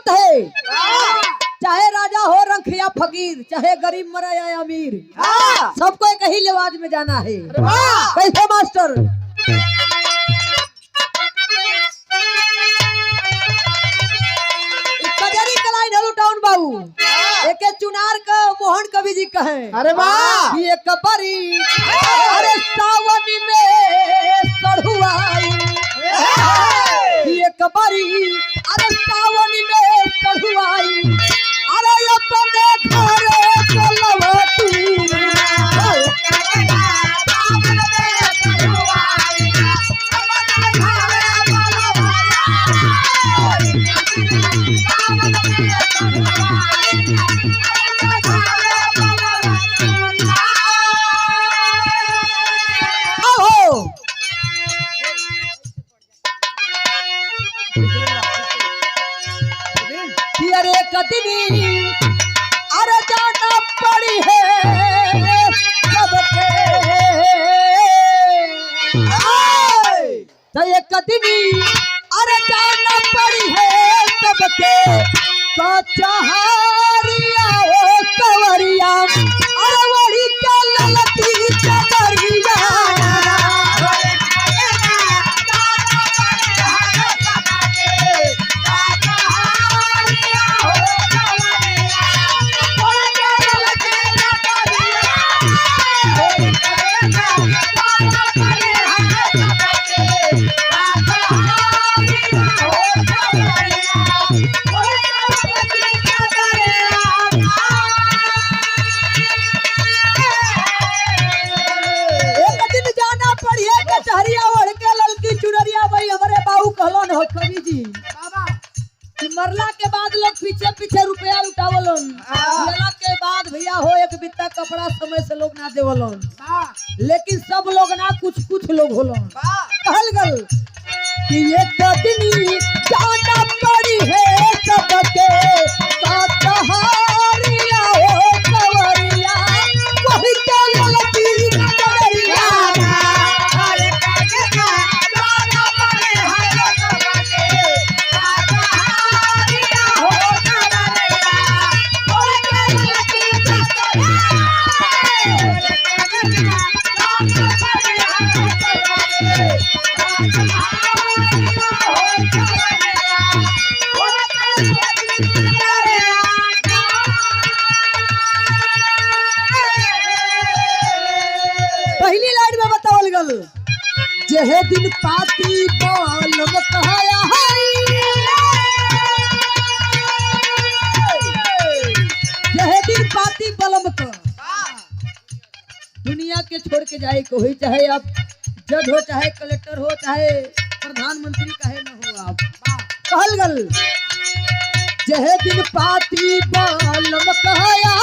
बात है, चाहे राजा हो रंख या फकीर, चाहे गरीब मरे या अमीर, सबको एक ही लिवाज में जाना है। कैसे मास्टर? कजरी कलाई ढलू टाउन बाबू एक चुनार का मोहन कवि जी कहे, अरे वाह, ये कबरी अरे सावन में सढ़ुआई, ये कबरी अरे सावन में सढ़ुआई, अरे अपने घरे चलवा तू। अरे कतनी अरे जाना पड़ी है सबके, तो ये कतनी अरे जाना पड़ी है सबके, कचहरिया ओ सवरिया अरे वही क्या ललती चदरिया। मरला के बाद लोग पीछे पीछे रुपया लुटावलन, मरला के बाद भैया हो एक बित्ता कपड़ा समय से लोग ना देवलन, लेकिन सब लोग ना कुछ कुछ लोग होलन। कहल गल कि ये कतनी जाना पड़ी है सबके, कचहरिया हो सवरिया वही क्या ललती चदरिया। पहली लाइन में बतावल गल, जेहे दिन पाती बालम कहाया है, जेहे दिन पाती बलम का दुनिया के छोड़ के जाए को ही, चाहे आप जज हो, चाहे कलेक्टर हो, चाहे प्रधानमंत्री कहे न हो आप। कहल गल जेहे दिन पाती बालम कहाया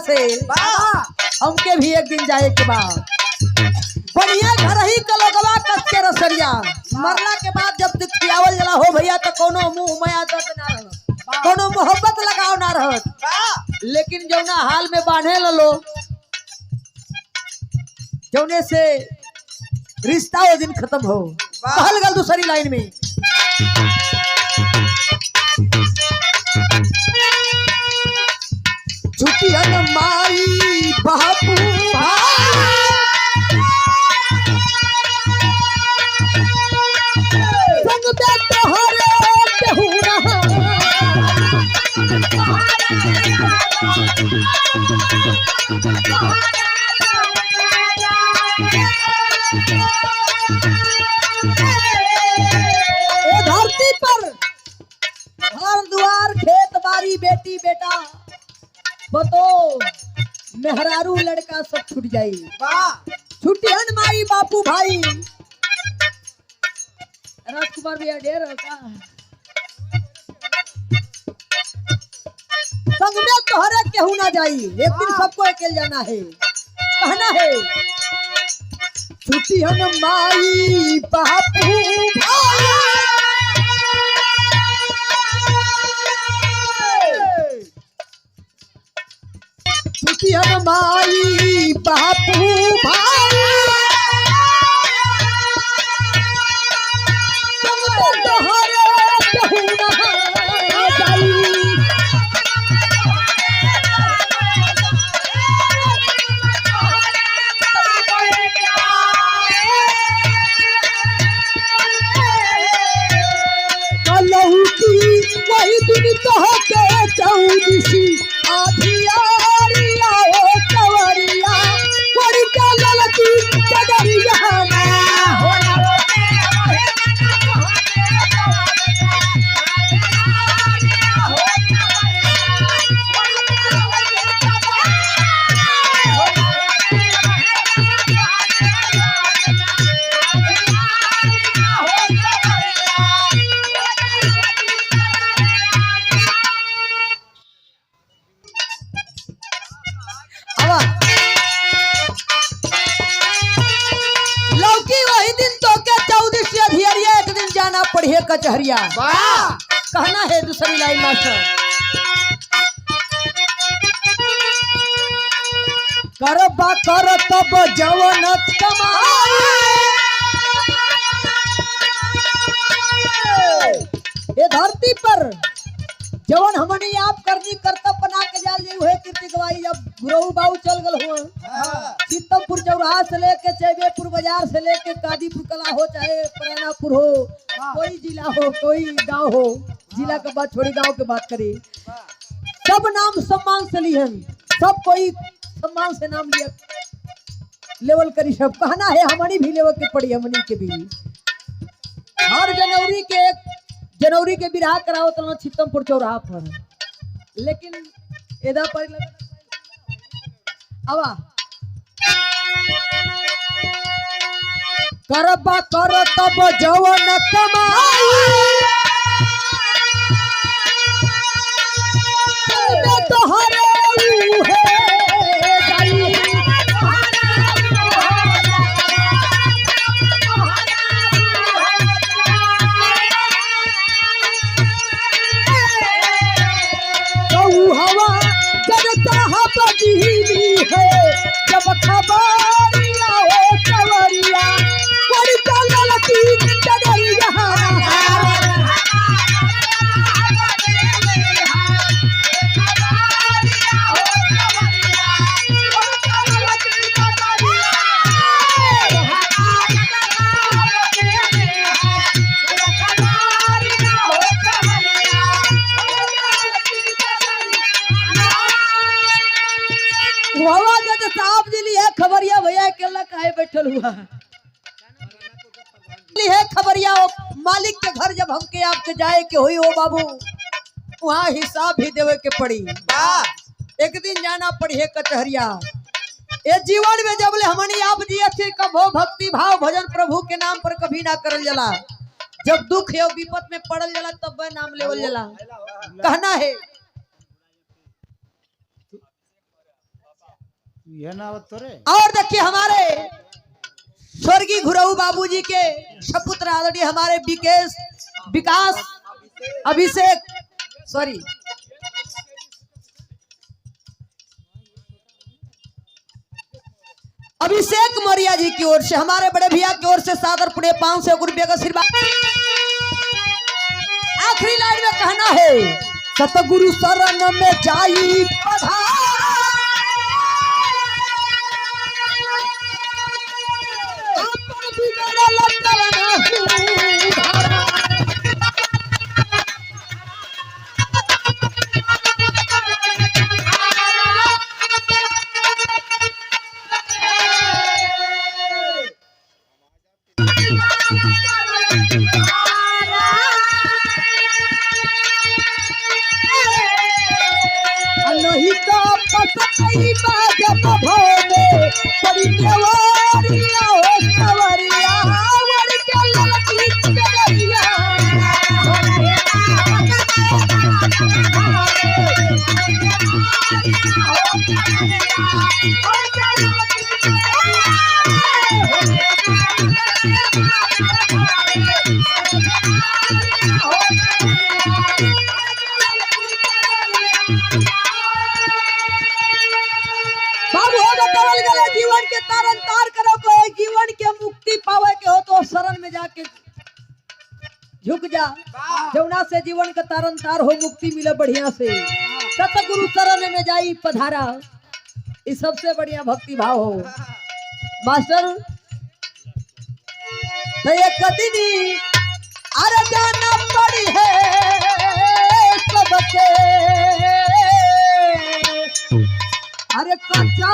से हमके भी एक दिन जाए के बाद बढ़िया घर ही कलोगवा कस के रसरिया, मरला के बाद जब तक खियावल जला हो भैया तो कोनो मुंह माया दर्द ना रहत, कोनो मोहब्बत लगाव ना रहत, लेकिन जौना हाल में बांधे लो जौने से रिश्ता वो दिन खत्म हो। कहल गल दूसरी लाइन में, छुट्टियन माई बापू संग में तोहरे केहू रहा धरती पर घर द्वार खेत बाड़ी बेटी बेटा बतो मेहरारू लड़का सब छूट जाई छुट्टियन माई बापू भाई राजकुमार भैया ढेर का संग में तोहरे केहू ना जाई एक दिन सबको अकेले जाना है कहना है छुट्टियन माई बापू भाई छुट्टियन माई बापू भाई वही दिन कह के चौदिशी आधियारिया हो कवरिया कोरी का ललकी चदरिया हो पढ़िए कचहरिया कहना है दूसरी लाइन मास्टर करबा कर तब जवन कमाए ये धरती पर जवन हमने आप करनी कर्तव्य बना के जाल जे हुए कीर्ति गवाई जब गुरु बाबू चल गल हुआ सीतमपुर चौराहा से लेके चैबेपुर बाजार से लेके कादीपुर कला हो चाहे परानापुर हो कोई जिला हो कोई गांव हो जिला के बात छोड़ी गांव के बात करी सब नाम सम्मान से लिहन सब कोई सम्मान से नाम लिया लेवल करी सब कहना है हमनी भी लेवल के पड़ी हमनी के भी हर जनवरी के बिरहा कराओ तो सीतमपुर चौराहा पर लेकिन एदा पर आवा करबा कर तब जवन कमाई तोहरे है हवा जनता है जब खबरिया हो कवरिया कोरी का ललकी चदरिया साहब जी ली है खबरिया भैया अकेला काहे बैठल हुआ ली है खबरिया मालिक के घर जब हमके आपके जाए के हुई हो बाबू वहाँ हिसाब भी देवे के पड़ी एक दिन जाना पड़ी है कचहरिया ये जीवन में जब ले हमनी आप जी अच्छे कभो भक्ति भाव भजन प्रभु के नाम पर कभी ना करल जला जब दुख या विपत में पड़ल जला तब वह नाम लेवल जला कहना है और देखिए हमारे स्वर्गीय गुरु बाबूजी के सपुत्र आदरणीय हमारे विकास अभिषेक सॉरी अभिषेक मौर्य जी की ओर से हमारे बड़े भैया की ओर से सादर पुणे 500 रुपये का आशीर्वाद। आखिरी लाइन में कहना है सतगुरु शरण में जाई बाबू हो बतावल गया जीवन के तारण तार करो को जीवन के मुक्ति पावे के हो तो शरण में जाके झुक जा जौना से जीवन का तारण तार हो मुक्ति मिले बढ़िया से सतगुरु शरण में जाई पधारा इस सबसे बढ़िया भक्ति भाव हो मास्टर तो एक दिन अरे जाना पड़ी है सबके अरे कच्चा